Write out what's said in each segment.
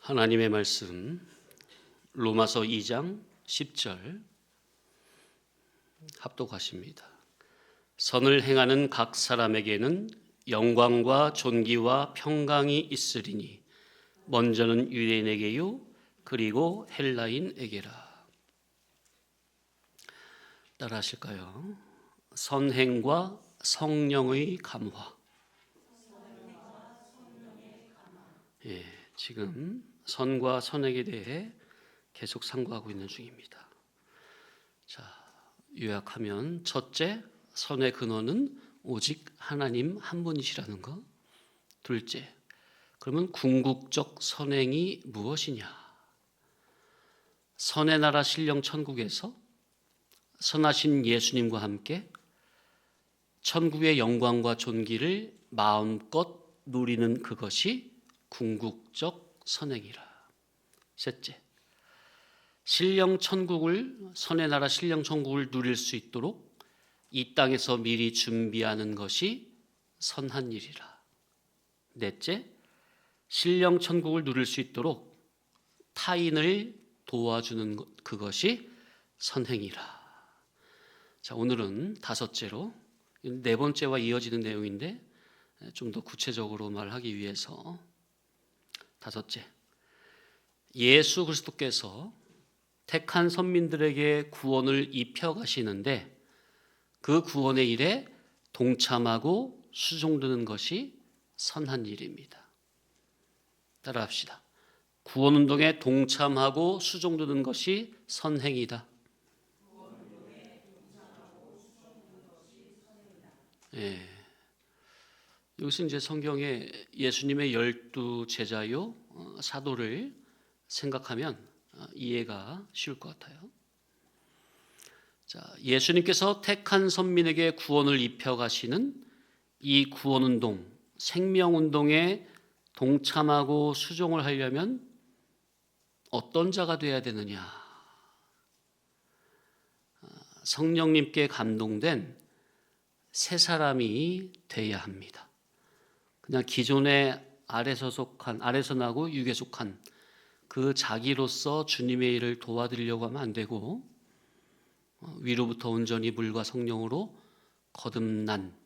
하나님의 말씀 로마서 2장 10절 합독하십니다. 선을 행하는 각 사람에게는 영광과 존귀와 평강이 있으리니 먼저는 유대인에게요 그리고 헬라인에게라. 따라 하실까요? 선행과 성령의 감화. 지금 선과 선행에 대해 계속 상고하고 있는 중입니다. 자, 요약하면 첫째, 선의 근원은 오직 하나님 한 분이시라는 것. 둘째, 그러면 궁극적 선행이 무엇이냐? 선의 나라 신령 천국에서 선하신 예수님과 함께 천국의 영광과 존귀를 마음껏 누리는 그것이 궁극적 선행이라. 셋째, 신령 천국을 선의 나라 신령 천국을 누릴 수 있도록 이 땅에서 미리 준비하는 것이 선한 일이라. 넷째, 신령 천국을 누릴 수 있도록 타인을 도와주는 것, 그것이 선행이라. 자, 오늘은 다섯째로, 네 번째와 이어지는 내용인데 좀 더 구체적으로 말하기 위해서 다섯째, 예수 그리스도께서 택한 선민들에게 구원을 입혀 가시는데 그 구원의 일에 동참하고 수종드는 것이 선한 일입니다. 따라합시다. 구원운동에 동참하고 수종드는 것이 선행이다. 여기서 이제 성경에 예수님의 12 제자요 사도를 생각하면 이해가 쉬울 것 같아요. 자, 예수님께서 택한 선민에게 구원을 입혀 가시는 이 구원운동, 생명운동에 동참하고 수종을 하려면 어떤 자가 되어야 되느냐? 성령님께 감동된 새 사람이 되어야 합니다. 그냥 기존에 아래서 나고 육에 속한 그 자기로서 주님의 일을 도와드리려고 하면 안 되고 위로부터 온전히 물과 성령으로 거듭난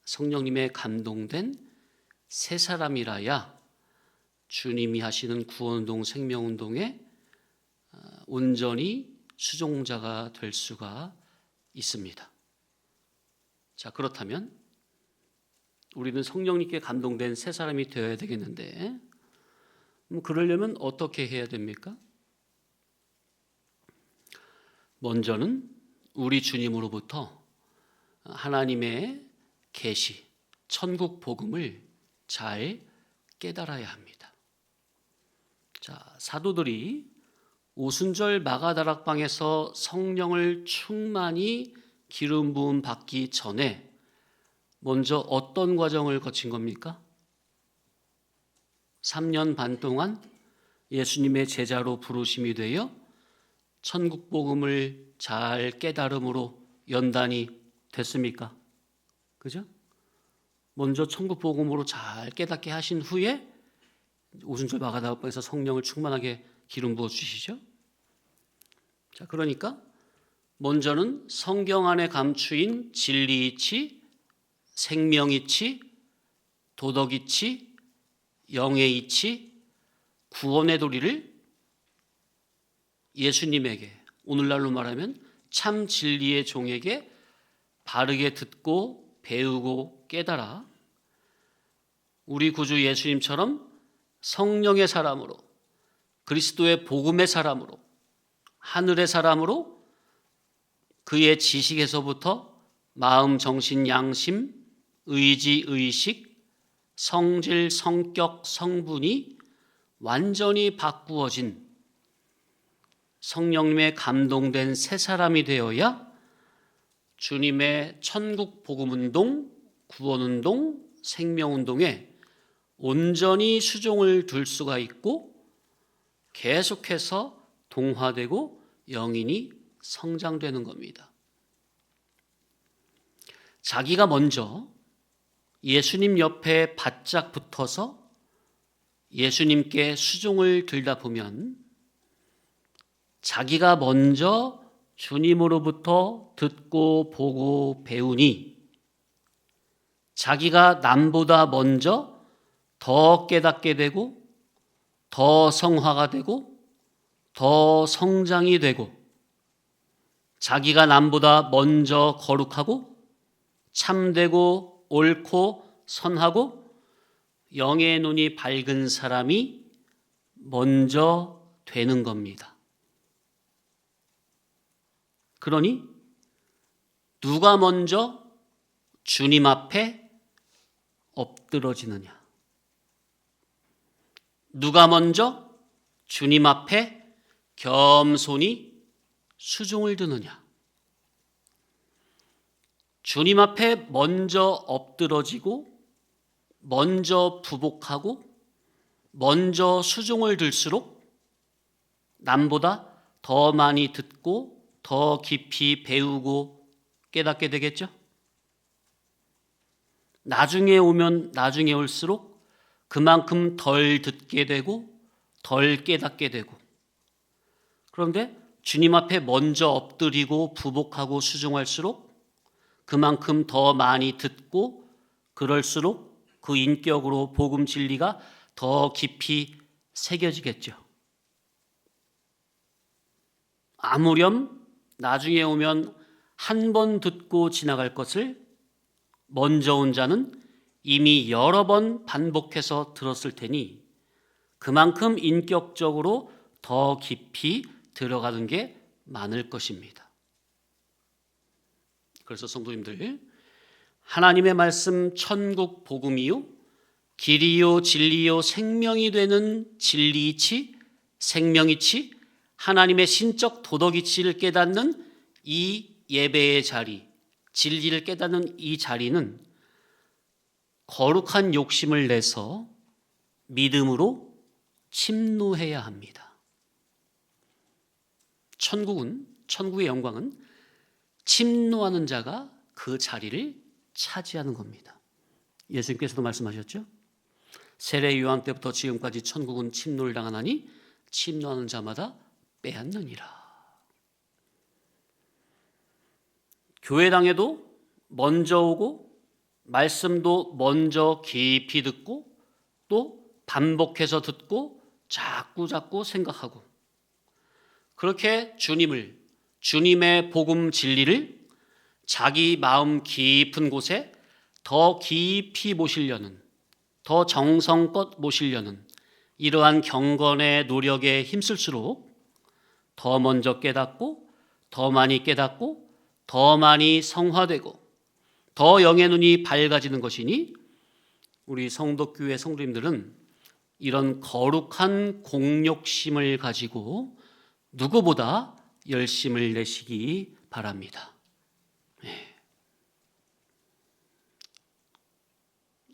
성령님의 감동된 새 사람이라야 주님이 하시는 구원운동, 생명운동에 온전히 수종자가 될 수가 있습니다. 자, 그렇다면 우리는 성령님께 감동된 새 사람이 되어야 되겠는데 그러려면 어떻게 해야 됩니까? 먼저는 우리 주님으로부터 하나님의 계시, 천국 복음을 잘 깨달아야 합니다. 자, 사도들이 오순절 마가다락방에서 성령을 충만히 기름 부음 받기 전에 먼저 어떤 과정을 거친 겁니까? 3년 반 동안 예수님의 제자로 부르심이 되어 천국 복음을 잘 깨달음으로 연단이 됐습니까? 그죠? 먼저 천국 복음으로 잘 깨닫게 하신 후에 오순절 마가다락방에서 성령을 충만하게 기름 부어 주시죠. 자, 그러니까 먼저는 성경 안에 감추인 진리이치, 생명이치, 도덕이치, 영의 이치, 구원의 도리를 예수님에게, 오늘날로 말하면 참 진리의 종에게 바르게 듣고 배우고 깨달아 우리 구주 예수님처럼 성령의 사람으로, 그리스도의 복음의 사람으로, 하늘의 사람으로 그의 지식에서부터 마음, 정신, 양심, 의지, 의식, 성질, 성격, 성분이 완전히 바꾸어진 성령님의 감동된 새 사람이 되어야 주님의 천국 복음운동, 구원운동, 생명운동에 온전히 수종을 둘 수가 있고 계속해서 동화되고 영인이 성장되는 겁니다. 자기가 먼저 예수님 옆에 바짝 붙어서 예수님께 수종을 들다 보면 자기가 먼저 주님으로부터 듣고 보고 배우니 자기가 남보다 먼저 더 깨닫게 되고 더 성화가 되고 더 성장이 되고 자기가 남보다 먼저 거룩하고 참되고 옳고 선하고 영의 눈이 밝은 사람이 먼저 되는 겁니다. 그러니 누가 먼저 주님 앞에 엎드러지느냐? 누가 먼저 주님 앞에 겸손히 수종을 드느냐? 주님 앞에 먼저 엎드러지고 먼저 부복하고 먼저 수종을 들수록 남보다 더 많이 듣고 더 깊이 배우고 깨닫게 되겠죠? 나중에 오면 나중에 올수록 그만큼 덜 듣게 되고 덜 깨닫게 되고, 그런데 주님 앞에 먼저 엎드리고 부복하고 수종할수록 그만큼 더 많이 듣고 그럴수록 그 인격으로 복음 진리가 더 깊이 새겨지겠죠. 아무렴 나중에 오면 한 번 듣고 지나갈 것을 먼저 온 자는 이미 여러 번 반복해서 들었을 테니 그만큼 인격적으로 더 깊이 들어가는 게 많을 것입니다. 그래서 성도님들, 하나님의 말씀 천국 복음이요 길이요 진리요 생명이 되는 진리이치 생명이치 하나님의 신적 도덕이치를 깨닫는 이 예배의 자리, 진리를 깨닫는 이 자리는 거룩한 욕심을 내서 믿음으로 침노해야 합니다. 천국의 영광은 침노하는 자가 그 자리를 차지하는 겁니다. 예수님께서도 말씀하셨죠. 세례 요한 때부터 지금까지 천국은 침노를 당하나니 침노하는 자마다 빼앗느니라. 교회당에도 먼저 오고 말씀도 먼저 깊이 듣고 또 반복해서 듣고 자꾸 생각하고, 그렇게 주님의 복음 진리를 자기 마음 깊은 곳에 더 깊이 모시려는, 더 정성껏 모시려는 이러한 경건의 노력에 힘쓸수록 더 먼저 깨닫고 더 많이 깨닫고 더 많이 성화되고 더 영의 눈이 밝아지는 것이니 우리 성덕교회 성도님들은 이런 거룩한 공욕심을 가지고 누구보다 열심을 내시기 바랍니다.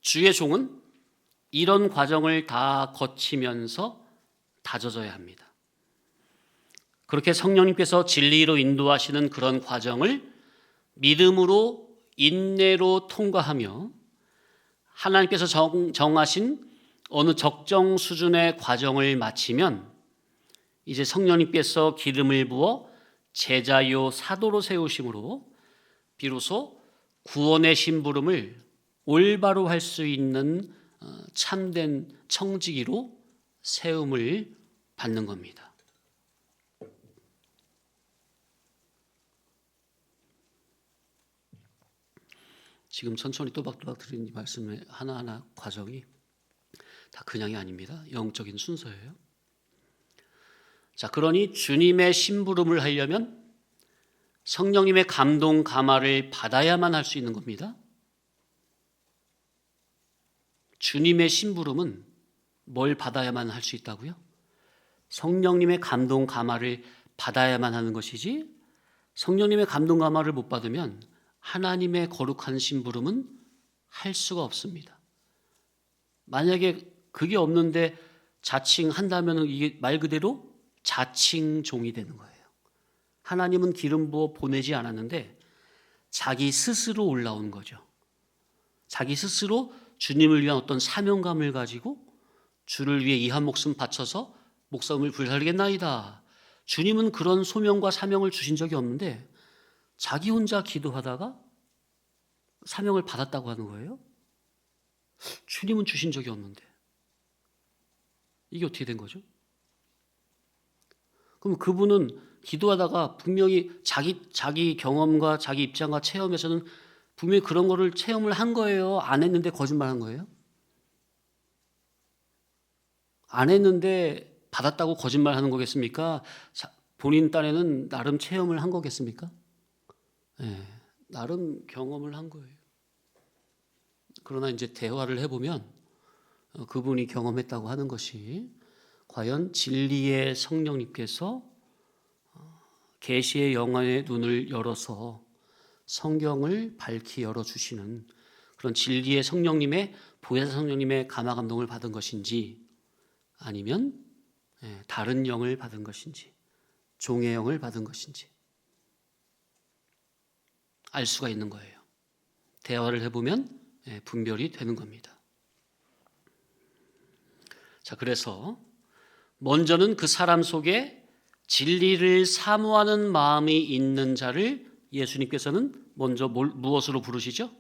주의 종은 이런 과정을 다 거치면서 다져져야 합니다. 그렇게 성령님께서 진리로 인도하시는 그런 과정을 믿음으로 인내로 통과하며 하나님께서 정하신 어느 적정 수준의 과정을 마치면 이제 성령님께서 기름을 부어 제자요 사도로 세우심으로 비로소 구원의 심부름을 올바로 할 수 있는 참된 청지기로 세움을 받는 겁니다. 지금 천천히 또박또박 드린 말씀의 하나하나 과정이 다 그냥이 아닙니다. 영적인 순서예요. 자, 그러니 주님의 심부름을 하려면 성령님의 감동 감화를 받아야만 할 수 있는 겁니다. 주님의 심부름은 뭘 받아야만 할 수 있다고요? 성령님의 감동 감화를 받아야만 하는 것이지, 성령님의 감동 감화를 못 받으면 하나님의 거룩한 심부름은 할 수가 없습니다. 만약에 그게 없는데 자칭한다면 이게 말 그대로 자칭종이 되는 거예요. 하나님은 기름 부어 보내지 않았는데 자기 스스로 올라온 거죠. 자기 스스로 주님을 위한 어떤 사명감을 가지고 주를 위해 이 한 목숨 바쳐서 목숨을 불살리겠나이다. 주님은 그런 소명과 사명을 주신 적이 없는데 자기 혼자 기도하다가 사명을 받았다고 하는 거예요. 주님은 주신 적이 없는데 이게 어떻게 된 거죠? 그럼 그분은 기도하다가 분명히 자기 경험과 자기 입장과 체험에서는 분명히 그런 거를 체험을 한 거예요? 안 했는데 거짓말한 거예요? 안 했는데 받았다고 거짓말하는 거겠습니까? 본인 딴에는 나름 체험을 한 거겠습니까? 네, 나름 경험을 한 거예요. 그러나 이제 대화를 해보면 그분이 경험했다고 하는 것이 과연 진리의 성령님께서 계시의 영혼의 눈을 열어서 성경을 밝히 열어주시는 그런 진리의 성령님의 보혜사 성령님의 감화 감동을 받은 것인지 아니면 다른 영을 받은 것인지 종의 영을 받은 것인지 알 수가 있는 거예요. 대화를 해보면 분별이 되는 겁니다. 자, 그래서 먼저는 그 사람 속에 진리를 사모하는 마음이 있는 자를 예수님께서는 먼저 무엇으로 부르시죠?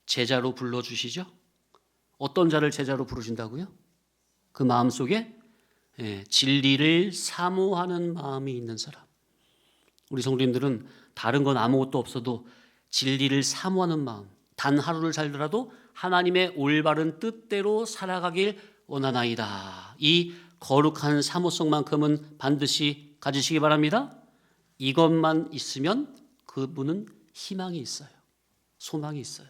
제자로 불러주시죠. 어떤 자를 제자로 부르신다고요? 그 마음 속에 진리를 사모하는 마음이 있는 사람. 우리 성도님들은 다른 건 아무것도 없어도 진리를 사모하는 마음, 단 하루를 살더라도 하나님의 올바른 뜻대로 살아가길 원하나이다. 이 거룩한 사모성만큼은 반드시 가지시기 바랍니다. 이것만 있으면 그분은 희망이 있어요. 소망이 있어요.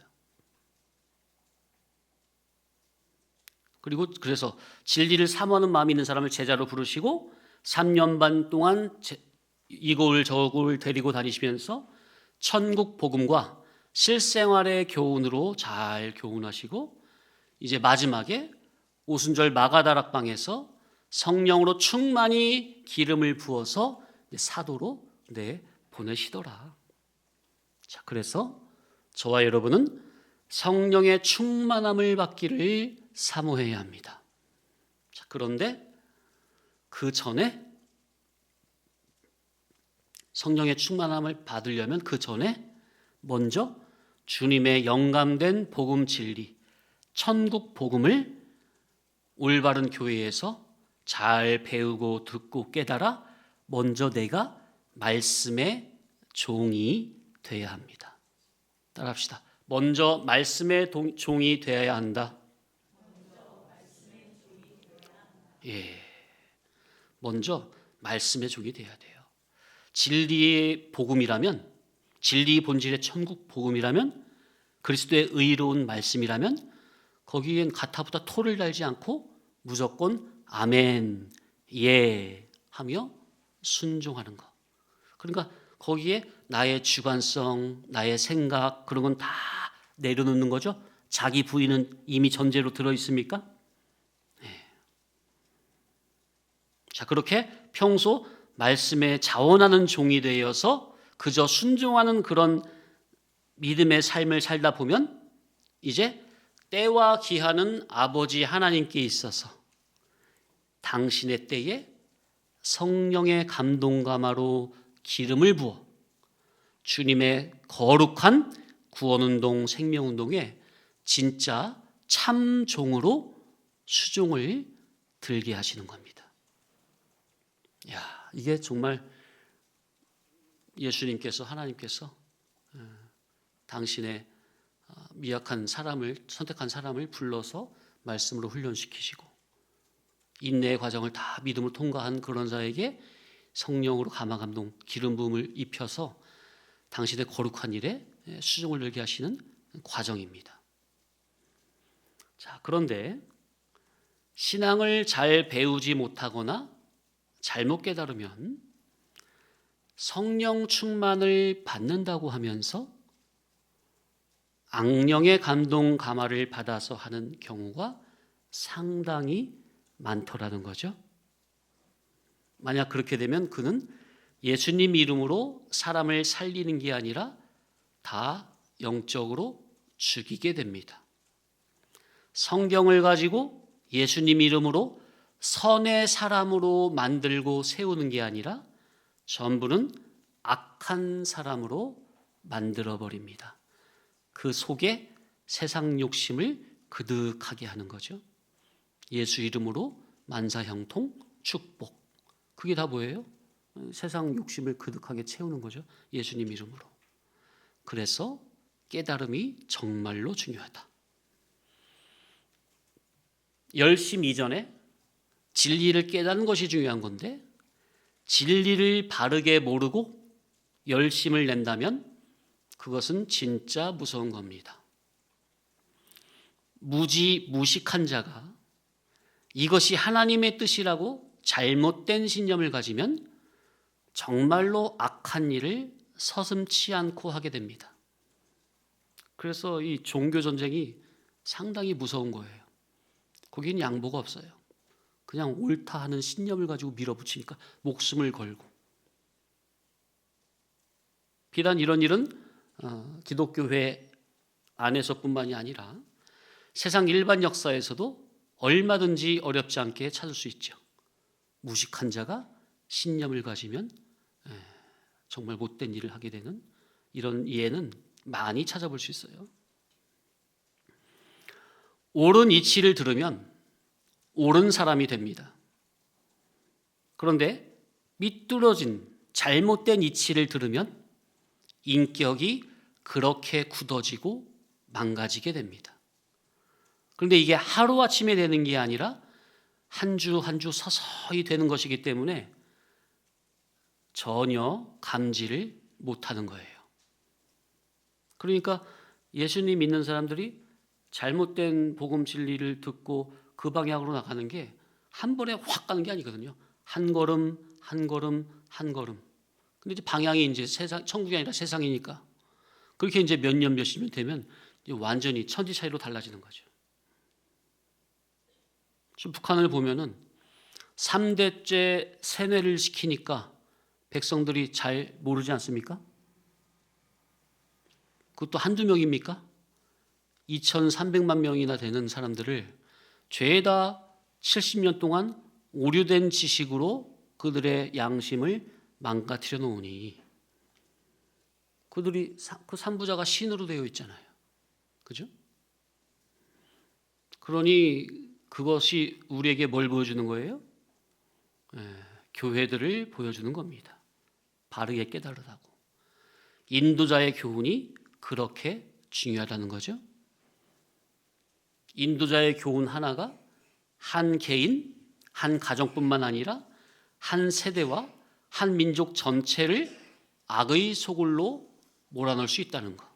그리고 그래서 진리를 사모하는 마음이 있는 사람을 제자로 부르시고 3년 반 동안 이곳을 저곳을 데리고 다니시면서 천국 복음과 실생활의 교훈으로 잘 교훈하시고 이제 마지막에 오순절 마가다락방에서 성령으로 충만히 기름을 부어서 사도로 보내시더라. 자, 그래서 저와 여러분은 성령의 충만함을 받기를 사모해야 합니다. 자, 그런데 그 전에 성령의 충만함을 받으려면 그 전에 먼저 주님의 영감된 복음 진리, 천국 복음을 올바른 교회에서 잘 배우고 듣고 깨달아 먼저 내가 말씀의 종이 되어야 합니다. 따라합시다. 먼저 말씀의 종이 되어야 한다. 예, 먼저 말씀의 종이 되어야 돼요. 진리의 복음이라면, 진리 본질의 천국 복음이라면, 그리스도의 의로운 말씀이라면 거기엔 가타부타 토를 달지 않고 무조건 아멘, 예 하며 순종하는 것. 그러니까 거기에 나의 주관성, 나의 생각 그런 건 다 내려놓는 거죠. 자기 부인은 이미 전제로 들어있습니까? 네. 자, 그렇게 평소 말씀에 자원하는 종이 되어서 그저 순종하는 그런 믿음의 삶을 살다 보면 이제 때와 기한은 아버지 하나님께 있어서 당신의 때에 성령의 감동감화로 기름을 부어 주님의 거룩한 구원운동, 생명운동에 진짜 참 종으로 수종을 들게 하시는 겁니다. 야, 이게 정말 예수님께서, 하나님께서 당신의 미약한 사람을, 선택한 사람을 불러서 말씀으로 훈련시키시고 인내의 과정을 다 믿음으로 통과한 그런 자에게 성령으로 감화 감동, 기름 부음을 입혀서 당신의 거룩한 일에 수종을 들게 하시는 과정입니다. 자, 그런데 신앙을 잘 배우지 못하거나 잘못 깨달으면 성령 충만을 받는다고 하면서 악령의 감동 감화를 받아서 하는 경우가 상당히 많더라는 거죠. 만약 그렇게 되면 그는 예수님 이름으로 사람을 살리는 게 아니라 다 영적으로 죽이게 됩니다. 성경을 가지고 예수님 이름으로 선의 사람으로 만들고 세우는 게 아니라 전부는 악한 사람으로 만들어 버립니다. 그 속에 세상 욕심을 그득하게 하는 거죠. 예수 이름으로 만사형통 축복. 그게 다 뭐예요? 세상 욕심을 그득하게 채우는 거죠. 예수님 이름으로. 그래서 깨달음이 정말로 중요하다. 열심 이전에 진리를 깨닫는 것이 중요한 건데, 진리를 바르게 모르고 열심을 낸다면 그것은 진짜 무서운 겁니다. 무식한 자가 이것이 하나님의 뜻이라고 잘못된 신념을 가지면 정말로 악한 일을 서슴지 않고 하게 됩니다. 그래서 이 종교 전쟁이 상당히 무서운 거예요. 거긴 양보가 없어요. 그냥 옳다 하는 신념을 가지고 밀어붙이니까 목숨을 걸고. 비단 이런 일은 기독교회 안에서뿐만이 아니라 세상 일반 역사에서도 얼마든지 어렵지 않게 찾을 수 있죠. 무식한 자가 신념을 가지면 정말 못된 일을 하게 되는 이런 예는 많이 찾아볼 수 있어요. 옳은 이치를 들으면 옳은 사람이 됩니다. 그런데 미뚤어진 잘못된 이치를 들으면 인격이 그렇게 굳어지고 망가지게 됩니다. 그런데 이게 하루아침에 되는 게 아니라 한 주 한 주 서서히 되는 것이기 때문에 전혀 감지를 못하는 거예요. 그러니까 예수님 믿는 사람들이 잘못된 복음 진리를 듣고 그 방향으로 나가는 게 한 번에 확 가는 게 아니거든요. 한 걸음 한 걸음 한 걸음. 근데 이제 방향이 이제 천국이 아니라 세상이니까 그렇게 이제 몇 년 몇십 년 되면 이제 완전히 천지 차이로 달라지는 거죠. 지금 북한을 보면은 3대째 세뇌를 시키니까 백성들이 잘 모르지 않습니까? 그것도 한두 명입니까? 2,300만 명이나 되는 사람들을 죄다 70년 동안 오류된 지식으로 그들의 양심을 망가뜨려 놓으니 그들이 그 삼부자가 신으로 되어 있잖아요. 그죠? 그러니 그것이 우리에게 뭘 보여주는 거예요? 교회들을 보여주는 겁니다. 바르게 깨달으라고. 인도자의 교훈이 그렇게 중요하다는 거죠. 인도자의 교훈 하나가 한 개인, 한 가정뿐만 아니라 한 세대와 한 민족 전체를 악의 소굴로 몰아넣을 수 있다는 것.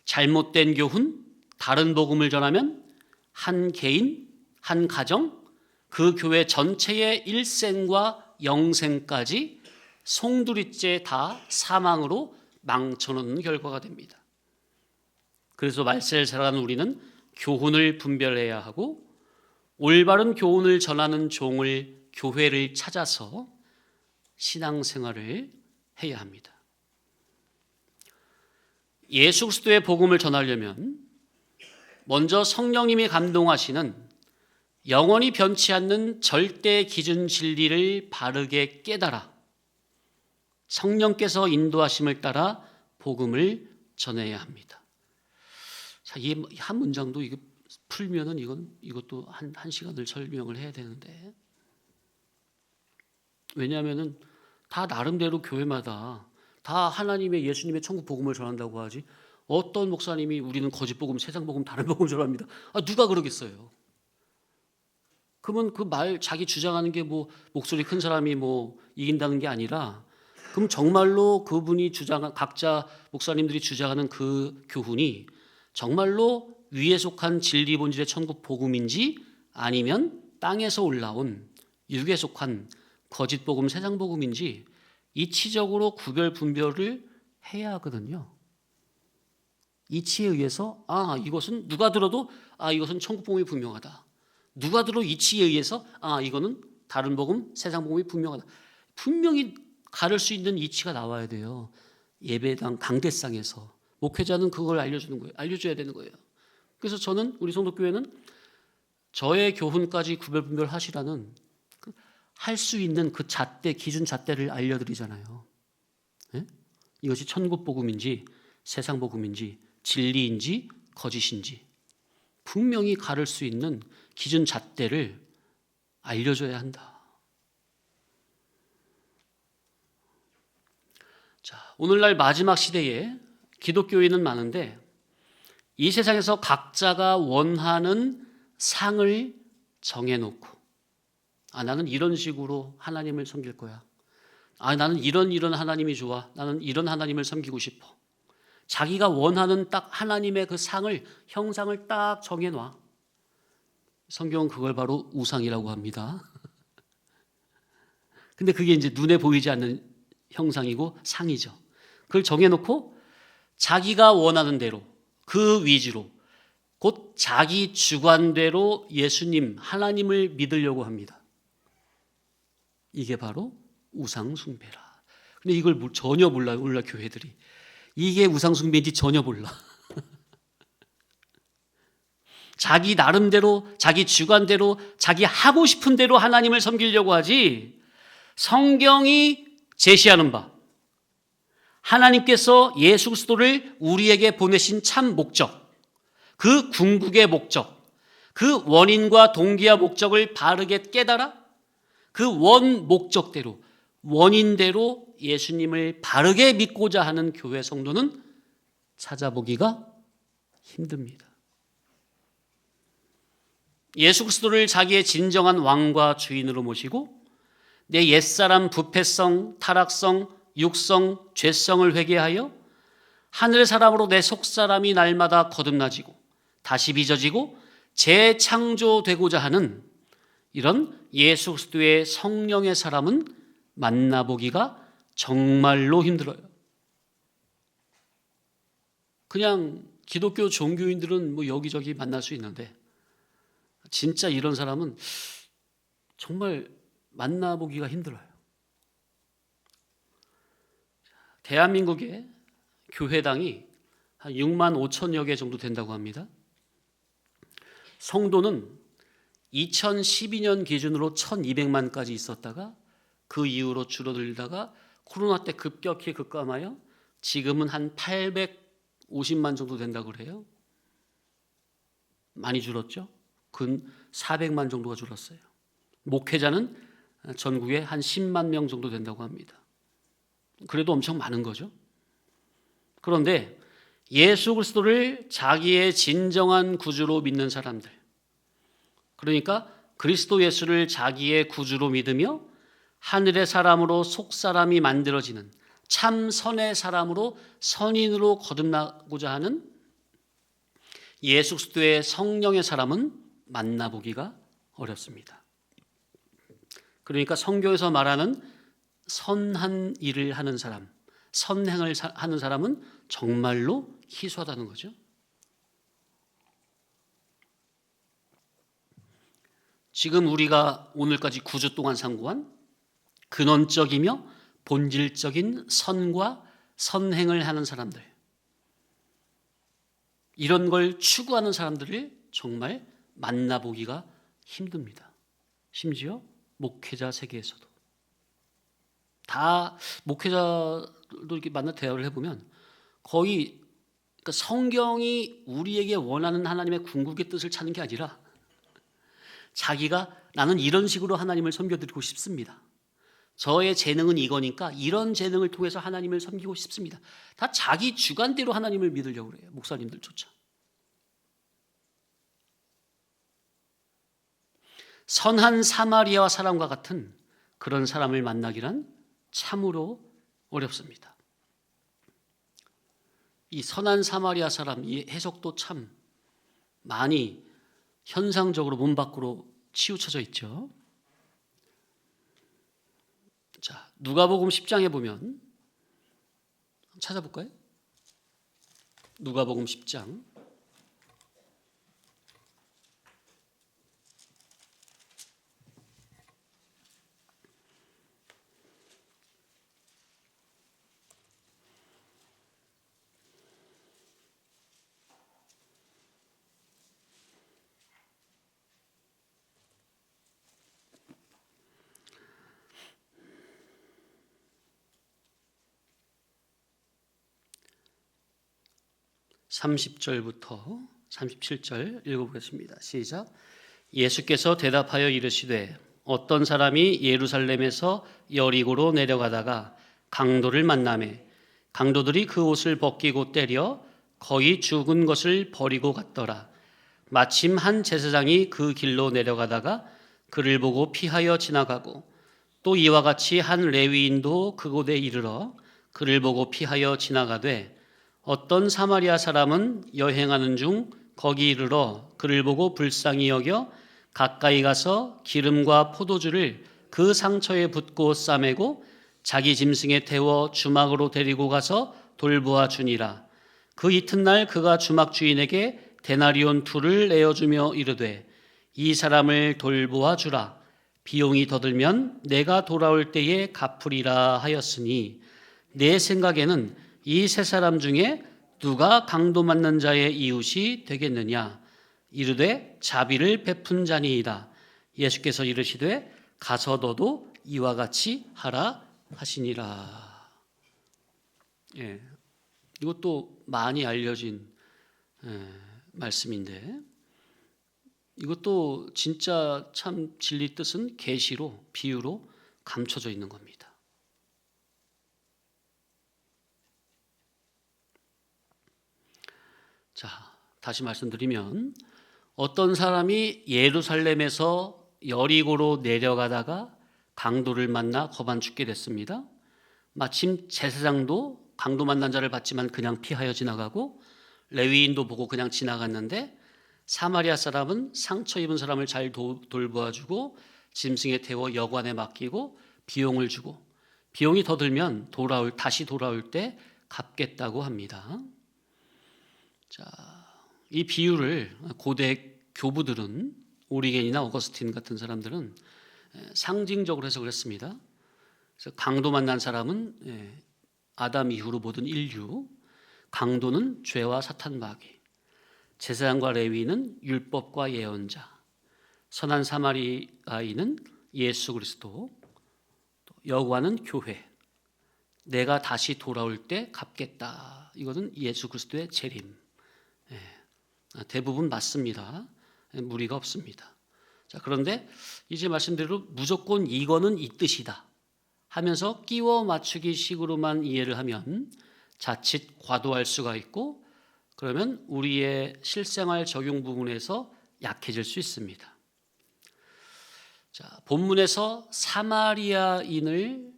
잘못된 교훈, 다른 복음을 전하면 한 개인, 한 가정, 그 교회 전체의 일생과 영생까지 송두리째 다 사망으로 망쳐놓는 결과가 됩니다. 그래서 말세를 살아가는 우리는 교훈을 분별해야 하고 올바른 교훈을 전하는 종을, 교회를 찾아서 신앙생활을 해야 합니다. 예수 그리스도의 복음을 전하려면 먼저 성령님이 감동하시는 영원히 변치 않는 절대 기준 진리를 바르게 깨달아 성령께서 인도하심을 따라 복음을 전해야 합니다. 자, 이 한 문장도 이거 풀면은 이것도 한 시간을 설명을 해야 되는데, 왜냐하면은 다 나름대로 교회마다 다 하나님의 예수님의 천국 복음을 전한다고 하지 어떤 목사님이 우리는 거짓 복음, 세상 복음, 다른 복음 전합니다. 누가 그러겠어요? 그러면 그 말 자기 주장하는 게 뭐 목소리 큰 사람이 뭐 이긴다는 게 아니라, 그럼 정말로 그분이 주장한 각자 목사님들이 주장하는 그 교훈이 정말로 위에 속한 진리 본질의 천국 복음인지 아니면 땅에서 올라온 육에 속한 거짓 복음, 세상 복음인지 이치적으로 구별 분별을 해야 하거든요. 이치에 의해서 이것은 누가 들어도 이것은 천국 복음이 분명하다. 누가 들어도 이치에 의해서 이거는 다른 복음, 세상 복음이 분명하다. 분명히 가를 수 있는 이치가 나와야 돼요. 예배당 저의 교훈까지 구별 분별하시라는 할 수 있는 그 잣대, 기준 잣대를 알려드리잖아요. 예? 이것이 천국 복음인지 세상 복음인지 진리인지 거짓인지 분명히 가를 수 있는 기준 잣대를 알려줘야 한다. 자, 오늘날 마지막 시대에 기독교인은 많은데 이 세상에서 각자가 원하는 상을 정해놓고 나는 이런 식으로 하나님을 섬길 거야. 나는 이런 하나님이 좋아. 나는 이런 하나님을 섬기고 싶어. 자기가 원하는 딱 하나님의 그 상을, 형상을 딱 정해놔. 성경은 그걸 바로 우상이라고 합니다. 근데 그게 이제 눈에 보이지 않는 형상이고 상이죠. 그걸 정해놓고 자기가 원하는 대로 그 위주로 곧 자기 주관대로 예수님, 하나님을 믿으려고 합니다. 이게 바로 우상숭배라. 근데 이걸 전혀 몰라요. 오늘날 교회들이. 이게 우상숭배인지 전혀 몰라. 자기 나름대로, 자기 주관대로, 자기 하고 싶은 대로 하나님을 섬기려고 하지 성경이 제시하는 바 하나님께서 예수 그리스도를 우리에게 보내신 참 목적, 그 궁극의 목적, 그 원인과 동기와 목적을 바르게 깨달아 그 원 목적대로, 원인대로 예수님을 바르게 믿고자 하는 교회 성도는 찾아보기가 힘듭니다. 예수 그리스도를 자기의 진정한 왕과 주인으로 모시고 내 옛사람 부패성, 타락성, 육성, 죄성을 회개하여 하늘의 사람으로 내 속사람이 날마다 거듭나지고 다시 빚어지고 재창조되고자 하는 이런 예수 그리스도의 성령의 사람은 만나보기가 정말로 힘들어요. 그냥 기독교 종교인들은 뭐 여기저기 만날 수 있는데 진짜 이런 사람은 정말 만나보기가 힘들어요. 대한민국의 교회당이 한 6만 5천여 개 정도 된다고 합니다. 성도는 2012년 기준으로 1200만까지 있었다가 그 이후로 줄어들다가 코로나 때 급격히 급감하여 지금은 한 850만 정도 된다고 그래요. 많이 줄었죠? 근 400만 정도가 줄었어요. 목회자는 전국에 한 10만 명 정도 된다고 합니다. 그래도 엄청 많은 거죠. 그런데 예수 그리스도를 자기의 진정한 구주로 믿는 사람들, 그러니까 그리스도 예수를 자기의 구주로 믿으며 하늘의 사람으로 속사람이 만들어지는 참 선의 사람으로 선인으로 거듭나고자 하는 예수 그리스도의 성령의 사람은 만나보기가 어렵습니다. 그러니까 성경에서 말하는 선한 일을 하는 사람, 선행을 하는 사람은 정말로 희소하다는 거죠. 지금 우리가 오늘까지 9주 동안 상고한 근원적이며 본질적인 선과 선행을 하는 사람들, 이런 걸 추구하는 사람들을 정말 만나보기가 힘듭니다. 심지어 목회자 세계에서도. 다 목회자도 이렇게 만나 대화를 해보면 거의 그러니까 성경이 우리에게 원하는 하나님의 궁극의 뜻을 찾는 게 아니라 자기가 나는 이런 식으로 하나님을 섬겨드리고 싶습니다. 저의 재능은 이거니까 이런 재능을 통해서 하나님을 섬기고 싶습니다. 다 자기 주관대로 하나님을 믿으려고 그래요. 목사님들조차. 선한 사마리아와 사람과 같은 그런 사람을 만나기란 참으로 어렵습니다. 이 선한 사마리아 사람, 이 해석도 참 많이 현상적으로 몸 밖으로 치우쳐져 있죠. 자, 누가복음 10장에 보면 찾아볼까요? 누가복음 10장. 30절부터 37절 읽어보겠습니다. 시작. 예수께서 대답하여 이르시되 어떤 사람이 예루살렘에서 여리고로 내려가다가 강도를 만나매 강도들이 그 옷을 벗기고 때려 거의 죽은 것을 버리고 갔더라. 마침 한 제사장이 그 길로 내려가다가 그를 보고 피하여 지나가고 또 이와 같이 한 레위인도 그곳에 이르러 그를 보고 피하여 지나가되 어떤 사마리아 사람은 여행하는 중 거기 이르러 그를 보고 불쌍히 여겨 가까이 가서 기름과 포도주를 그 상처에 붓고 싸매고 자기 짐승에 태워 주막으로 데리고 가서 돌보아 주니라. 그 이튿날 그가 주막 주인에게 데나리온 2를 내어주며 이르되 이 사람을 돌보아 주라. 비용이 더 들면 내가 돌아올 때에 갚으리라 하였으니 내 생각에는 이 세 사람 중에 누가 강도 맞는 자의 이웃이 되겠느냐. 이르되 자비를 베푼 자니이다. 예수께서 이르시되 가서 너도 이와 같이 하라 하시니라. 예, 이것도 많이 알려진 말씀인데 이것도 진짜 참 진리 뜻은 계시로 비유로 감춰져 있는 겁니다. 자, 다시 말씀드리면 어떤 사람이 예루살렘에서 여리고로 내려가다가 강도를 만나 거반 죽게 됐습니다. 마침 제사장도 강도 만난 자를 봤지만 그냥 피하여 지나가고 레위인도 보고 그냥 지나갔는데 사마리아 사람은 상처 입은 사람을 잘 돌보아주고 짐승에 태워 여관에 맡기고 비용을 주고 비용이 더 들면 다시 돌아올 때 갚겠다고 합니다. 자, 이 비유를 고대 교부들은 오리겐이나 어거스틴 같은 사람들은 상징적으로 해석을 했습니다. 그래서 강도 만난 사람은 아담 이후로 모든 인류, 강도는 죄와 사탄 마귀, 제사장과 레위는 율법과 예언자, 선한 사마리아인은 예수 그리스도, 여관은 교회, 내가 다시 돌아올 때 갚겠다. 이것은 예수 그리스도의 재림. 대부분 맞습니다. 무리가 없습니다. 자, 그런데 이제 말씀대로 무조건 이거는 이 뜻이다 하면서 끼워 맞추기 식으로만 이해를 하면 자칫 과도할 수가 있고 그러면 우리의 실생활 적용 부분에서 약해질 수 있습니다. 자, 본문에서 사마리아인을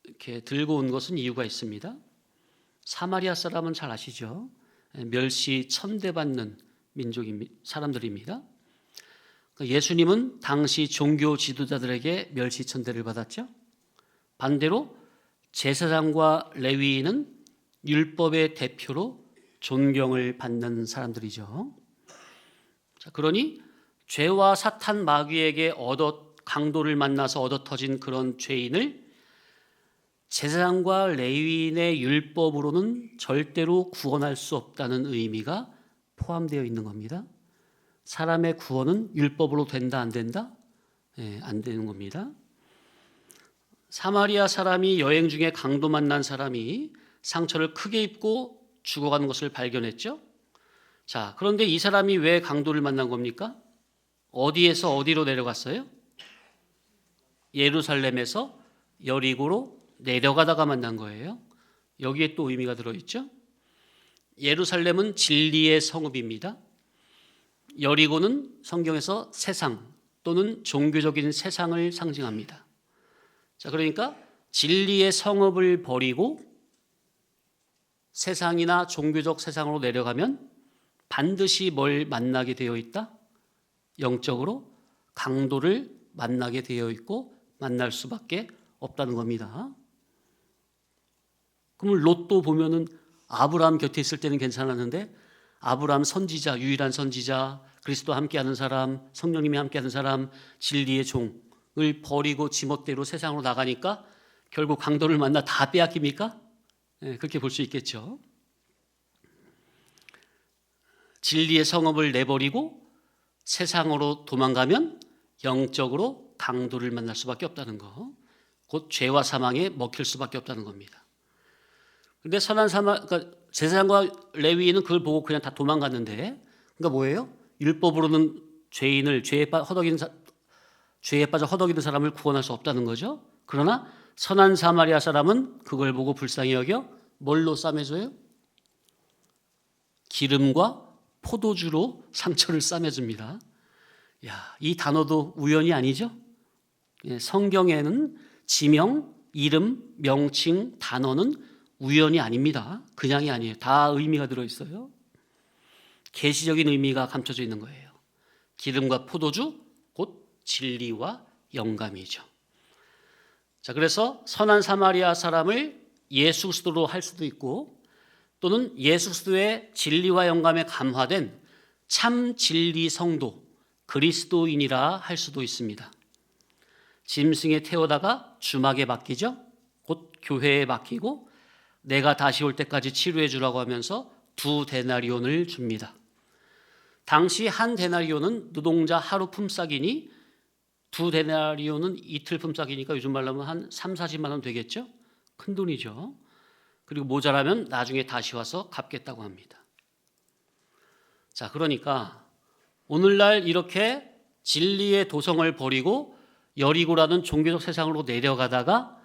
이렇게 들고 온 것은 이유가 있습니다. 사마리아 사람은 잘 아시죠? 멸시 천대받는 사람들입니다. 예수님은 당시 종교 지도자들에게 멸시 천대를 받았죠. 반대로 제사장과 레위인은 율법의 대표로 존경을 받는 사람들이죠. 자, 그러니 죄와 사탄 마귀에게 강도를 만나서 얻어터진 그런 죄인을 제사장과 레위인의 율법으로는 절대로 구원할 수 없다는 의미가 포함되어 있는 겁니다. 사람의 구원은 율법으로 된다 안 된다? 안 되는 겁니다. 사마리아 사람이 여행 중에 강도 만난 사람이 상처를 크게 입고 죽어가는 것을 발견했죠. 자, 그런데 이 사람이 왜 강도를 만난 겁니까? 어디에서 어디로 내려갔어요? 예루살렘에서 여리고로 내려가다가 만난 거예요. 여기에 또 의미가 들어있죠. 예루살렘은 진리의 성읍입니다. 여리고는 성경에서 세상 또는 종교적인 세상을 상징합니다. 자, 그러니까 진리의 성읍을 버리고 세상이나 종교적 세상으로 내려가면 반드시 뭘 만나게 되어 있다? 영적으로 강도를 만나게 되어 있고 만날 수밖에 없다는 겁니다. 그럼 롯도 보면은 아브라함 곁에 있을 때는 괜찮았는데 아브라함 선지자, 유일한 선지자, 그리스도와 함께하는 사람, 성령님이 함께하는 사람, 진리의 종을 버리고 지멋대로 세상으로 나가니까 결국 강도를 만나 다 빼앗깁니까? 그렇게 볼 수 있겠죠. 진리의 성읍을 내버리고 세상으로 도망가면 영적으로 강도를 만날 수밖에 없다는 거, 곧 죄와 사망에 먹힐 수밖에 없다는 겁니다. 그런데 그러니까 제사장과 레위인은 그걸 보고 그냥 다 도망갔는데, 그러니까 뭐예요? 율법으로는 죄에 빠져 허덕이는 사람을 구원할 수 없다는 거죠. 그러나 선한 사마리아 사람은 그걸 보고 불쌍히 여겨 뭘로 싸매줘요? 기름과 포도주로 상처를 싸매줍니다. 야, 이 단어도 우연이 아니죠? 성경에는 지명, 이름, 명칭, 단어는 우연이 아닙니다. 그냥이 아니에요. 다 의미가 들어있어요. 계시적인 의미가 감춰져 있는 거예요. 기름과 포도주, 곧 진리와 영감이죠. 자, 그래서 선한 사마리아 사람을 예수 그리스도로 할 수도 있고, 또는 예수 그리스도의 진리와 영감에 감화된 참 진리 성도, 그리스도인이라 할 수도 있습니다. 짐승에 태우다가 주막에 맡기죠. 곧 교회에 맡기고 내가 다시 올 때까지 치료해 주라고 하면서 2데나리온을 줍니다. 당시 1데나리온은 노동자 하루 품삯이니 2데나리온은 이틀 품삯이니까 요즘 말로 하면 한 3, 40만 원 되겠죠? 큰 돈이죠. 그리고 모자라면 나중에 다시 와서 갚겠다고 합니다. 자, 그러니까 오늘날 이렇게 진리의 도성을 버리고 여리고라는 종교적 세상으로 내려가다가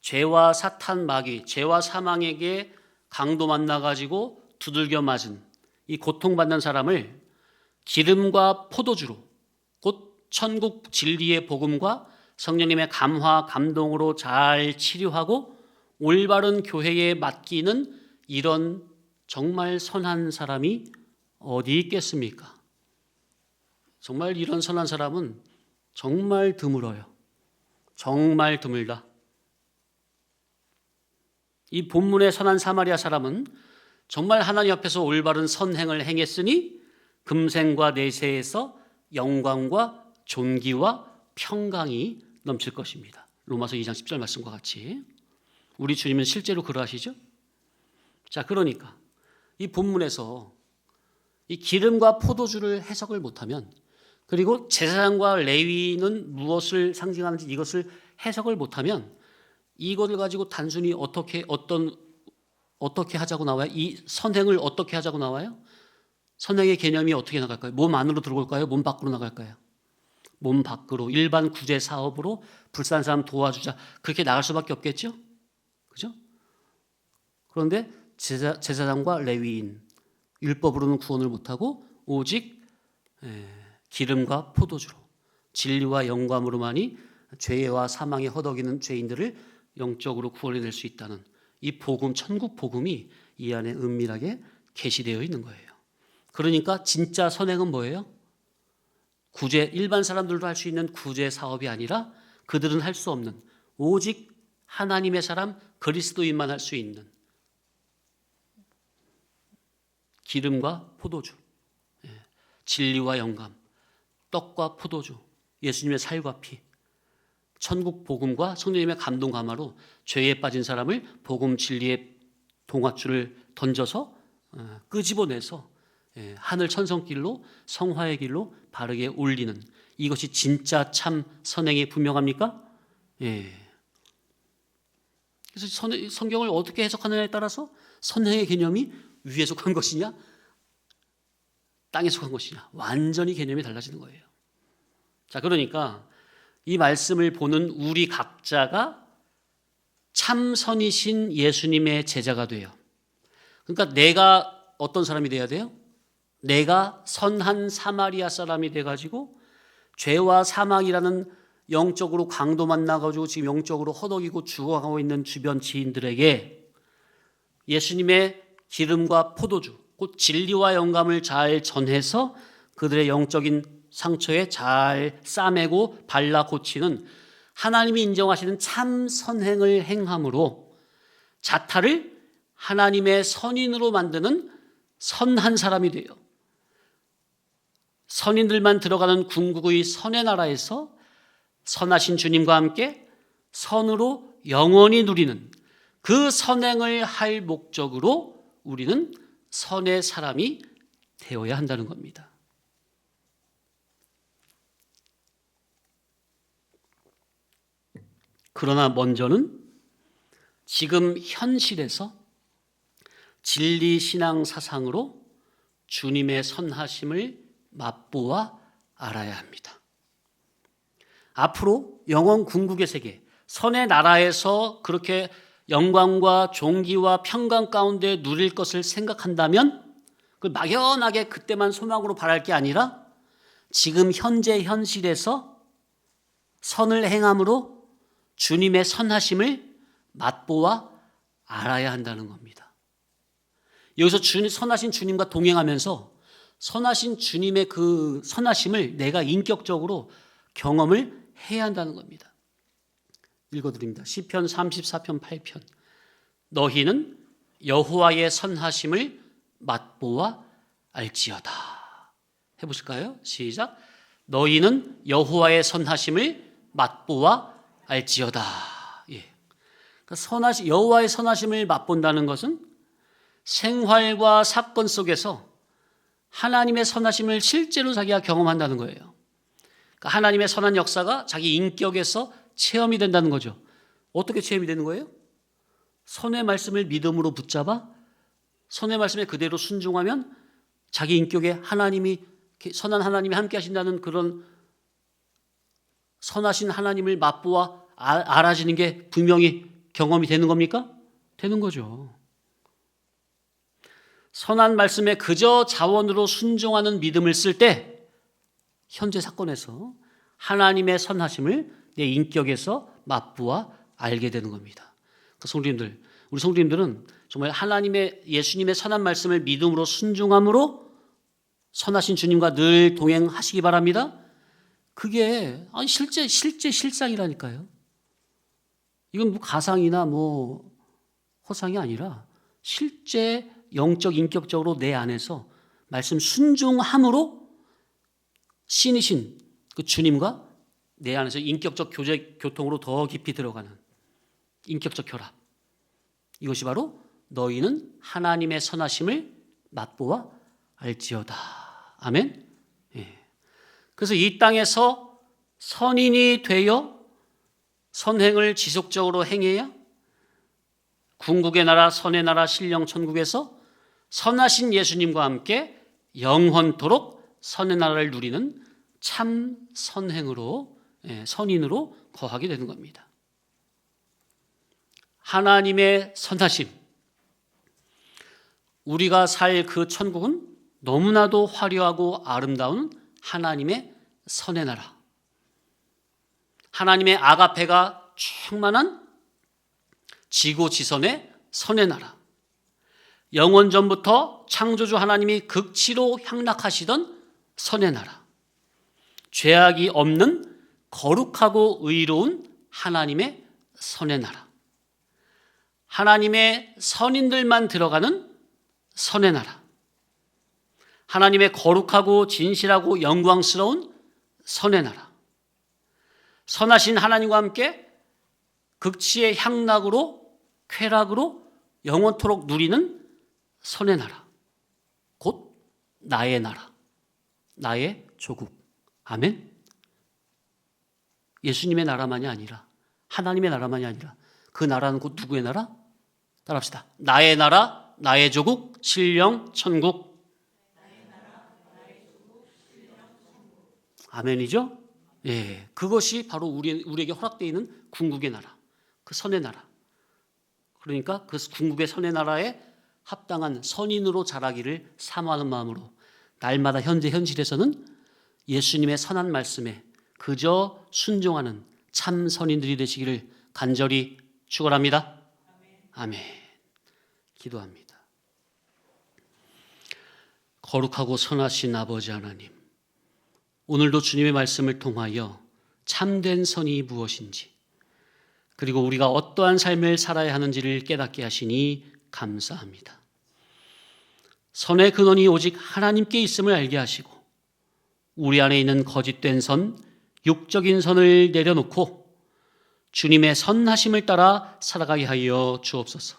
죄와 사탄 마귀, 죄와 사망에게 강도 만나가지고 두들겨 맞은 이 고통받는 사람을 기름과 포도주로, 곧 천국 진리의 복음과 성령님의 감화, 감동으로 잘 치료하고 올바른 교회에 맡기는 이런 정말 선한 사람이 어디 있겠습니까? 정말 이런 선한 사람은 정말 드물어요. 정말 드물다. 이 본문의 선한 사마리아 사람은 정말 하나님 앞에서 올바른 선행을 행했으니 금생과 내세에서 영광과 존귀와 평강이 넘칠 것입니다. 로마서 2장 10절 말씀과 같이. 우리 주님은 실제로 그러하시죠? 자, 그러니까 이 본문에서 이 기름과 포도주를 해석을 못하면, 그리고 제사장과 레위는 무엇을 상징하는지 이것을 해석을 못하면 이것을 가지고 단순히 어떻게 하자고 나와요? 이 선행을 어떻게 하자고 나와요? 선행의 개념이 어떻게 나갈까요? 몸 안으로 들어올까요? 몸 밖으로 나갈까요? 몸 밖으로 일반 구제 사업으로 불쌍한 사람 도와주자, 그렇게 나갈 수밖에 없겠죠? 그죠? 그런데 제사장과 레위인, 율법으로는 구원을 못하고 오직 기름과 포도주로 진리와 영감으로만이 죄와 사망에 허덕이는 죄인들을 영적으로 구원해낼 수 있다는 이 복음, 천국 복음이 이 안에 은밀하게 계시되어 있는 거예요. 그러니까 진짜 선행은 뭐예요? 구제, 일반 사람들도 할 수 있는 구제 사업이 아니라 그들은 할 수 없는 오직 하나님의 사람 그리스도인만 할 수 있는 기름과 포도주, 진리와 영감, 떡과 포도주, 예수님의 살과 피, 천국 복음과 성령님의 감동 감화로 죄에 빠진 사람을 복음 진리의 동화줄을 던져서 끄집어내서 하늘 천성길로, 성화의 길로 바르게 올리는, 이것이 진짜 참 선행의 분명합니까? 그래서 성경을 어떻게 해석하느냐에 따라서 선행의 개념이 위에 속한 것이냐 땅에 속한 것이냐 완전히 개념이 달라지는 거예요. 자, 그러니까 이 말씀을 보는 우리 각자가 참선이신 예수님의 제자가 돼요. 그러니까 내가 어떤 사람이 돼야 돼요? 내가 선한 사마리아 사람이 돼가지고 죄와 사망이라는 영적으로 강도 만나가지고 지금 영적으로 허덕이고 죽어가고 있는 주변 지인들에게 예수님의 기름과 포도주, 곧 진리와 영감을 잘 전해서 그들의 영적인 상처에 잘 싸매고 발라 고치는 하나님이 인정하시는 참 선행을 행함으로 자타를 하나님의 선인으로 만드는 선한 사람이 돼요. 선인들만 들어가는 궁극의 선의 나라에서 선하신 주님과 함께 선으로 영원히 누리는 그 선행을 할 목적으로 우리는 선의 사람이 되어야 한다는 겁니다. 그러나 먼저는 지금 현실에서 진리 신앙 사상으로 주님의 선하심을 맛보아 알아야 합니다. 앞으로 영원 궁극의 세계, 선의 나라에서 그렇게 영광과 존귀와 평강 가운데 누릴 것을 생각한다면 그 막연하게 그때만 소망으로 바랄 게 아니라 지금 현재 현실에서 선을 행함으로 주님의 선하심을 맛보아 알아야 한다는 겁니다. 여기서 선하신 주님과 동행하면서 선하신 주님의 그 선하심을 내가 인격적으로 경험을 해야 한다는 겁니다. 읽어드립니다. 시편 34편 8편. 너희는 여호와의 선하심을 맛보아 알지어다. 해보실까요? 시작. 너희는 여호와의 선하심을 맛보아 알지어다. 예. 그러니까 여호와의 선하심을 맛본다는 것은 생활과 사건 속에서 하나님의 선하심을 실제로 자기가 경험한다는 거예요. 그러니까 하나님의 선한 역사가 자기 인격에서 체험이 된다는 거죠. 어떻게 체험이 되는 거예요? 선의 말씀을 믿음으로 붙잡아 선의 말씀에 그대로 순종하면 자기 인격에 선한 하나님이 함께 하신다는 그런 선하신 하나님을 맛보아 알아지는 게 분명히 경험이 되는 겁니까? 되는 거죠. 선한 말씀에 그저 자원으로 순종하는 믿음을 쓸 때 현재 사건에서 하나님의 선하심을 내 인격에서 맛보아 알게 되는 겁니다. 우리 성도님들은 정말 예수님의 선한 말씀을 믿음으로 순종함으로 선하신 주님과 늘 동행하시기 바랍니다. 그게 실제 실상이라니까요. 이건 뭐 가상이나 뭐 허상이 아니라 실제 영적 인격적으로 내 안에서 말씀 순종함으로 신이신 그 주님과 내 안에서 인격적 교통으로 더 깊이 들어가는 인격적 결합. 이것이 바로 너희는 하나님의 선하심을 맛보아 알지어다. 아멘. 예. 그래서 이 땅에서 선인이 되어 선행을 지속적으로 행해야 궁극의 나라, 선의 나라, 신령 천국에서 선하신 예수님과 함께 영원토록 선의 나라를 누리는 참 선행으로, 선인으로 거하게 되는 겁니다. 하나님의 선하심. 우리가 살 그 천국은 너무나도 화려하고 아름다운 하나님의 선의 나라. 하나님의 아가페가 충만한 지고지선의 선의 나라. 영원 전부터 창조주 하나님이 극치로 향락하시던 선의 나라. 죄악이 없는 거룩하고 의로운 하나님의 선의 나라. 하나님의 선인들만 들어가는 선의 나라. 하나님의 거룩하고 진실하고 영광스러운 선의 나라. 선하신 하나님과 함께 극치의 향락으로 쾌락으로 영원토록 누리는 선의 나라. 곧 나의 나라. 나의 조국. 아멘. 예수님의 나라만이 아니라 하나님의 나라만이 아니라 그 나라는 곧 누구의 나라? 따라합시다. 나의 나라, 나의 조국, 신령 천국. 아멘이죠? 예, 그것이 바로 우리에게 허락되어 있는 궁극의 나라, 그 선의 나라. 그러니까 그 궁극의 선의 나라에 합당한 선인으로 자라기를 사모하는 마음으로 날마다 현재 현실에서는 예수님의 선한 말씀에 그저 순종하는 참 선인들이 되시기를 간절히 축원합니다. 아멘. 기도합니다. 거룩하고 선하신 아버지 하나님, 오늘도 주님의 말씀을 통하여 참된 선이 무엇인지, 그리고 우리가 어떠한 삶을 살아야 하는지를 깨닫게 하시니 감사합니다. 선의 근원이 오직 하나님께 있음을 알게 하시고 우리 안에 있는 거짓된 선, 육적인 선을 내려놓고 주님의 선하심을 따라 살아가게 하여 주옵소서.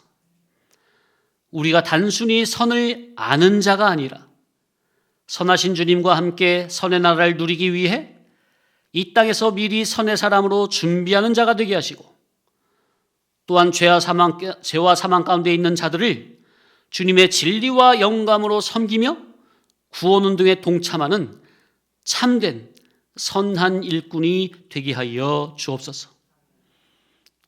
우리가 단순히 선을 아는 자가 아니라 선하신 주님과 함께 선의 나라를 누리기 위해 이 땅에서 미리 선의 사람으로 준비하는 자가 되게 하시고, 또한 죄와 사망 가운데 있는 자들을 주님의 진리와 영감으로 섬기며 구원운동에 동참하는 참된 선한 일꾼이 되게 하여 주옵소서.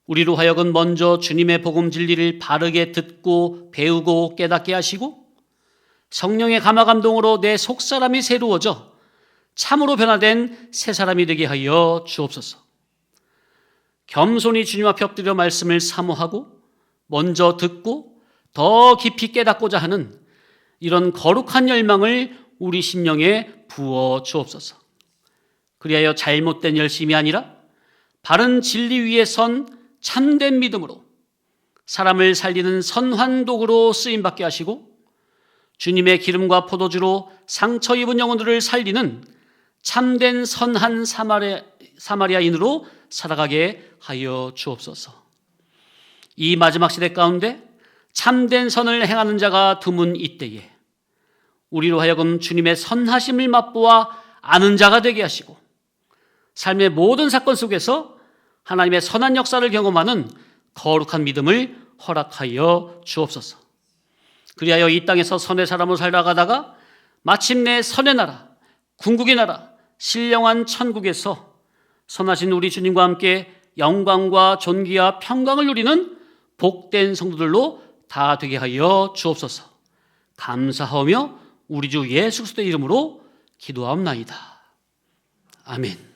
우리로 하여금 먼저 주님의 복음 진리를 바르게 듣고 배우고 깨닫게 하시고 성령의 감화 감동으로 내 속사람이 새로워져 참으로 변화된 새 사람이 되게 하여 주옵소서. 겸손히 주님 앞에 엎드려 말씀을 사모하고 먼저 듣고 더 깊이 깨닫고자 하는 이런 거룩한 열망을 우리 심령에 부어 주옵소서. 그리하여 잘못된 열심이 아니라 바른 진리 위에 선 참된 믿음으로 사람을 살리는 선한 도구로 쓰임받게 하시고 주님의 기름과 포도주로 상처 입은 영혼들을 살리는 참된 선한 사마리아인으로 살아가게 하여 주옵소서. 이 마지막 시대 가운데 참된 선을 행하는 자가 드문 이때에 우리로 하여금 주님의 선하심을 맛보아 아는 자가 되게 하시고 삶의 모든 사건 속에서 하나님의 선한 역사를 경험하는 거룩한 믿음을 허락하여 주옵소서. 그리하여 이 땅에서 선의 사람으로 살아가다가 마침내 선의 나라, 궁극의 나라, 신령한 천국에서 선하신 우리 주님과 함께 영광과 존귀와 평강을 누리는 복된 성도들로 다 되게 하여 주옵소서. 감사하며 우리 주 예수 그리스도의 이름으로 기도하옵나이다. 아멘.